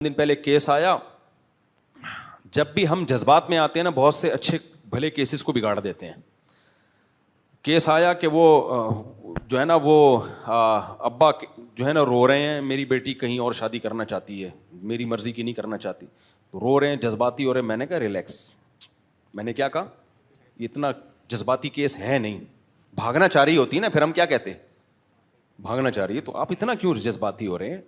دن پہلے کیس آیا. جب بھی ہم جذبات میں آتے ہیں نا, بہت سے اچھے بھلے کیسز کو بگاڑ دیتے ہیں. کیس آیا کہ وہ جو ہے نا وہ ابا جو ہے نا رو رہے ہیں, میری بیٹی کہیں اور شادی کرنا چاہتی ہے, میری مرضی کی نہیں کرنا چاہتی, تو رو رہے ہیں, جذباتی ہو رہے ہیں. میں نے کہا ریلیکس. میں نے کیا کہا, اتنا جذباتی کیس ہے نہیں. بھاگنا چاہ رہی ہوتی ہے نا, پھر ہم کیا کہتے ہیں, بھاگنا چاہ رہی ہے, تو آپ اتنا کیوں جذباتی ہو رہے ہیں؟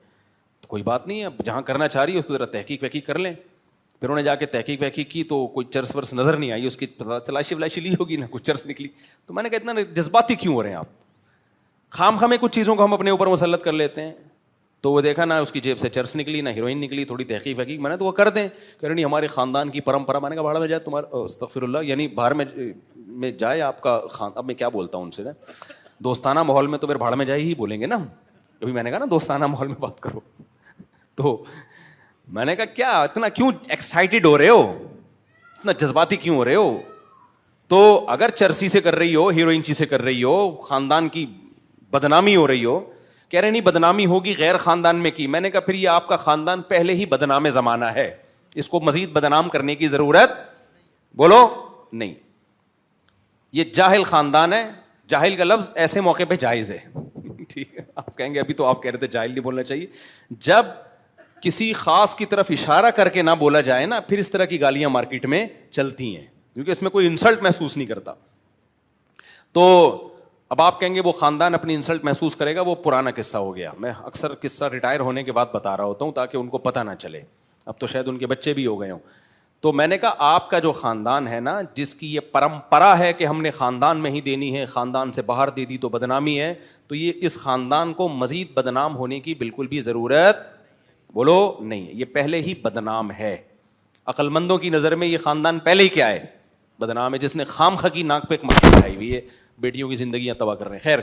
تو کوئی بات نہیں ہے, جہاں کرنا چاہ رہی ہے اس کو ذرا تحقیق وحقیق کر لیں. پھر انہوں نے جا کے تحقیق وحقیق کی تو کوئی چرس ورس نظر نہیں آئی, اس کی تلاشی ولاشی لی ہوگی نا, کچھ چرس نکلی. تو میں نے کہا اتنا جذباتی کیوں ہو رہے ہیں آپ؟ خام خامے کچھ چیزوں کو ہم اپنے اوپر مسلط کر لیتے ہیں. تو وہ دیکھا نا اس کی جیب سے چرس نکلی, نہ ہیروئن نکلی, تھوڑی تحقیق وحقیق. میں نے تو وہ کر دیں, کہہ رہے نہیں ہمارے خاندان کی پرمپرا. میں نے کہا باہر میں جائے تمہارا استغفر اللہ, یعنی باہر میں جائے آپ کا اب میں کیا بولتا ہوں ان سے, دوستانہ ماحول میں تو پھر بھاڑ میں جائے ہی بولیں گے نا. ابھی میں نے کہا نا دوستانہ ماحول میں بات کرو. تو میں نے کہا کیا اتنا کیوں ایکسائٹیڈ ہو رہے ہو, اتنا جذباتی کیوں ہو رہے ہو؟ تو اگر چرسی سے کر رہی ہو, ہیروئن سے کر رہی ہو, خاندان کی بدنامی ہو رہی ہو, کہہ رہے نہیں بدنامی ہوگی غیر خاندان میں کی. میں نے کہا پھر یہ آپ کا خاندان پہلے ہی بدنام زمانہ ہے, اس کو مزید بدنام کرنے کی ضرورت بولو نہیں. یہ جاہل خاندان ہے. جاہل کا لفظ ایسے موقع پہ جائز ہے. ٹھیک ہے, آپ کہیں گے ابھی تو آپ کہہ رہے تھے جاہل نہیں بولنا چاہیے. جب کسی خاص کی طرف اشارہ کر کے نہ بولا جائے نا, پھر اس طرح کی گالیاں مارکیٹ میں چلتی ہیں, کیونکہ اس میں کوئی انسلٹ محسوس نہیں کرتا. تو اب آپ کہیں گے وہ خاندان اپنی انسلٹ محسوس کرے گا, وہ پرانا قصہ ہو گیا. میں اکثر قصہ ریٹائر ہونے کے بعد بتا رہا ہوتا ہوں تاکہ ان کو پتہ نہ چلے. اب تو شاید ان کے بچے بھی ہو گئے ہوں. تو میں نے کہا آپ کا جو خاندان ہے نا, جس کی یہ پرمپرا ہے کہ ہم نے خاندان میں ہی دینی ہے, خاندان سے باہر دے دی تو بدنامی ہے, تو یہ اس خاندان کو مزید بدنام ہونے کی بالکل بھی ضرورت بولو نہیں ہے. یہ پہلے ہی بدنام ہے. عقل مندوں کی نظر میں یہ خاندان پہلے ہی کیا ہے, بدنام ہے, جس نے خام خا کی ناک پہ ایک مکھی اٹھائی ہوئی ہے, بیٹیوں کی زندگیاں تباہ کر رہے ہیں. خیر.